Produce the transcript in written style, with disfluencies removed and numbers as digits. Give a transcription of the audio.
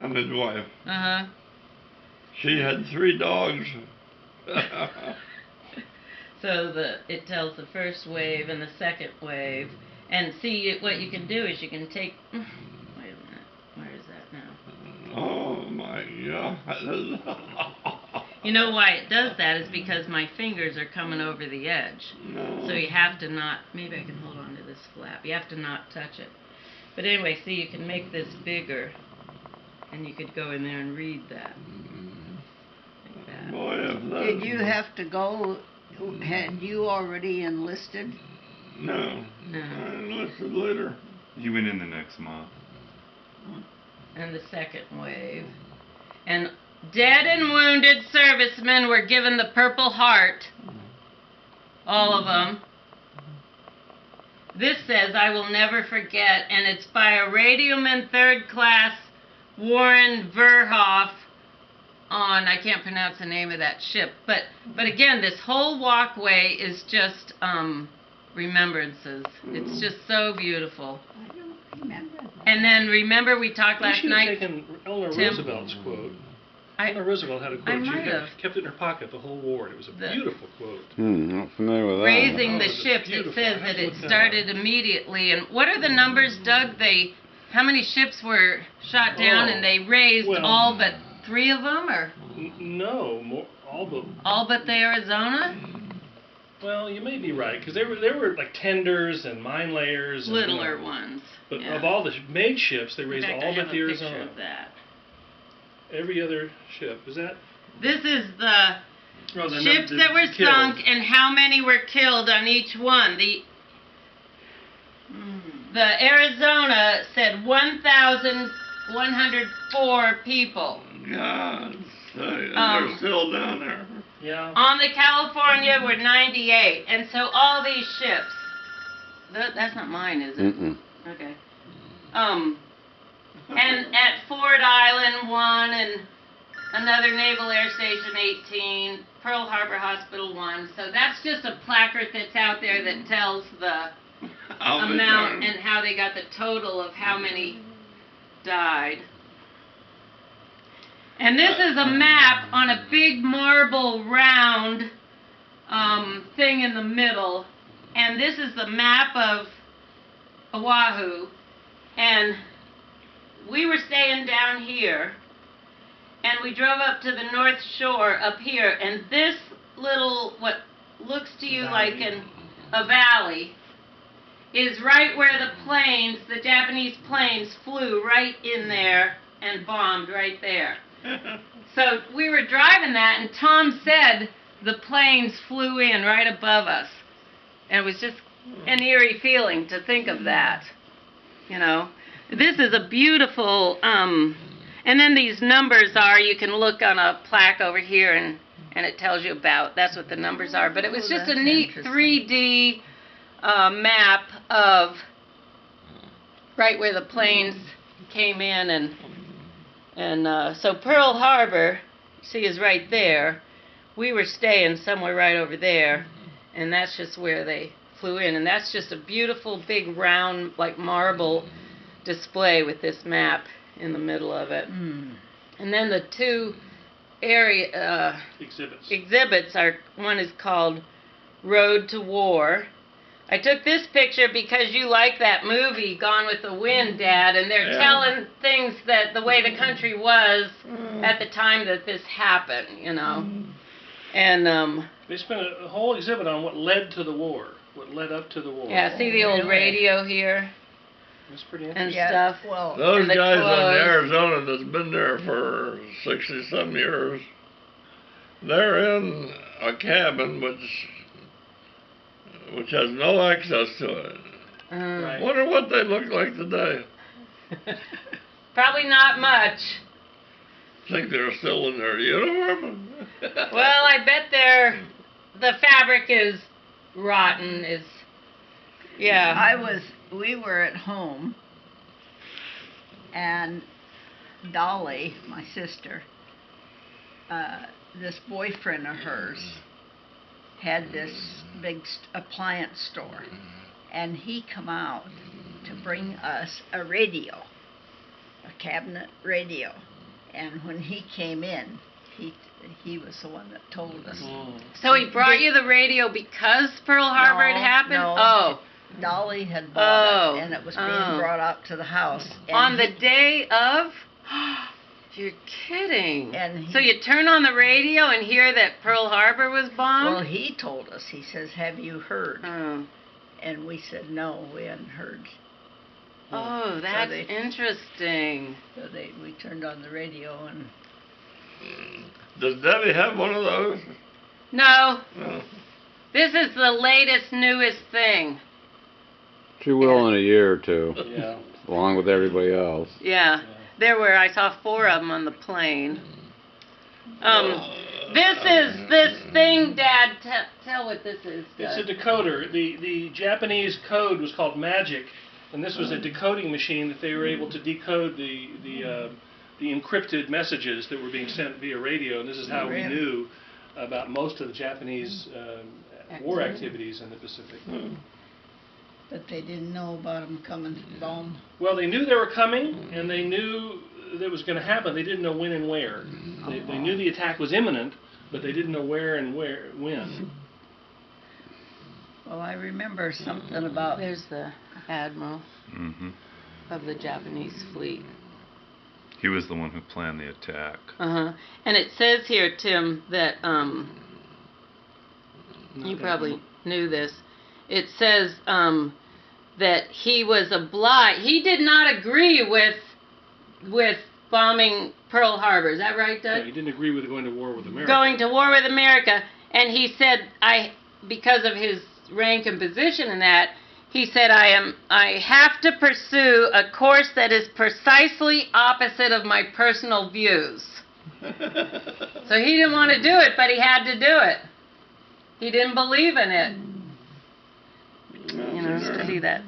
a midwife. Uh-huh. She had 3 dogs. So it tells the first wave and the second wave. And see, what you can do is you can take... Wait a minute. Where is that now? Oh, my God. You know why it does that is because my fingers are coming over the edge. No. So you have to not... Maybe I can hold on to this flap. You have to not touch it. But anyway, see, you can make this bigger. And you could go in there and read that. Like that. Boy, if that... Did you have to go? Had you already enlisted? No. No. I enlisted later. He went in the next month. And the second wave. And dead and wounded servicemen were given the Purple Heart. All of them. This says, I will never forget, and it's by a radioman 3rd class Warren Verhoff on, I can't pronounce the name of that ship, but again, this whole walkway is just remembrances. It's just so beautiful. I don't remember that. And then remember we talked You last should have night. taken Eleanor Tim. Roosevelt's quote. I- Eleanor Roosevelt had a I quote. She might have. kept it in her pocket the whole war. And it was a The- beautiful quote. Not familiar with that. Raising the Oh, it's ships, it beautiful. says I have that to it look that started immediately. And what are the numbers, Doug? How many ships were shot down, Oh, and they raised well- all but 3 of them, or No, more all but the Arizona? Well, you may be right because there were like tenders and mine layers. And, Littler ones. But yeah. of all the made ships, they In raised fact, all I have but the a picture Arizona. of that. Every other ship. Is that? This is the Oh, the ships the that were killed. sunk and how many were killed on each one. The Arizona said 1,104 people. God, and Um, they're still down there. Yeah. On the California were 98. And so all these ships. That's not mine, is it? Mm-mm. Okay. And at Ford Island 1 and another Naval Air Station 18, Pearl Harbor Hospital 1. So that's just a placard that's out there that tells the amount and how they got the total of how many died. And this is a map on a big marble round thing in the middle. And this is the map of Oahu. And we were staying down here. And we drove up to the North Shore up here. And this little, what looks to you like a valley, is right where the Japanese planes flew right in there and bombed right there. So we were driving that, and Tom said the planes flew in right above us. And it was just an eerie feeling to think of that. You know, this is a beautiful, and then these numbers are, you can look on a plaque over here and it tells you about, that's what the numbers are. But it was just a that's neat interesting. 3D map of right where the planes came in, and so Pearl Harbor, see, is right there. We were staying somewhere right over there, and that's just where they flew in, and that's just a beautiful big round like marble display with this map in the middle of it. And then the two exhibits are, one is called Road to War. I took this picture because you like that movie, Gone with the Wind, Dad, and they're telling things that the way the country was at the time that this happened, you know. And They spent a whole exhibit on what led to the war, what led up to the war. yeah, see the old radio here That's pretty and interesting. stuff. Well, Those And the guys on the clothes. Arizona that's been there for 60-some years, they're in a cabin which has no access to it. Right. Wonder what they look like today. Probably not much. Think they're still in their uniform? Well, I bet the fabric is rotten. Yeah. we were at home, and Dolly, my sister, this boyfriend of hers had this big appliance store, and he come out to bring us a radio, a cabinet radio. And when he came in, he was the one that told us. So he brought you the radio because Pearl Harbor had happened? No. Oh. Dolly had bought Oh. it, and it was being Oh. brought out to the house. And On the he- day of? You're kidding. And So he- you turn on the radio and hear that Pearl Harbor was bombed? Well, he told us. He says, "Have you heard?" Oh. And we said, "No, we hadn't heard." Oh, that's they- interesting. So we turned on the radio, and Does Debbie have one of those? No, No. this is the latest, newest thing. She will in a year or two, Yeah. along with everybody else. Yeah. There were, I saw 4 of them on the plane. This is this thing, Dad. Tell what this is. It's a Dad. decoder. The Japanese code was called Magic, and this was a decoding machine that they were able to decode the encrypted messages that were being sent via radio. And this is how we Really? knew about most of the Japanese war activities in the Pacific. but they didn't know about them coming to bomb. Well, they knew they were coming, and they knew that it was going to happen. They didn't know when and where. They knew the attack was imminent, but they didn't know where and when. Well, I remember something about There's the admiral Hmm. of the Japanese fleet. He was the one who planned the attack. Uh-huh. And it says here, Tim, that you probably knew this. It says that he was obliged. He did not agree with bombing Pearl Harbor. Is that right, No, Doug? he didn't agree with going to war with America. Going to war with America, and he said, because of his rank and position in that, he said, I have to pursue a course that is precisely opposite of my personal views. So he didn't want to do it, but he had to do it. He didn't believe in it. You know, study that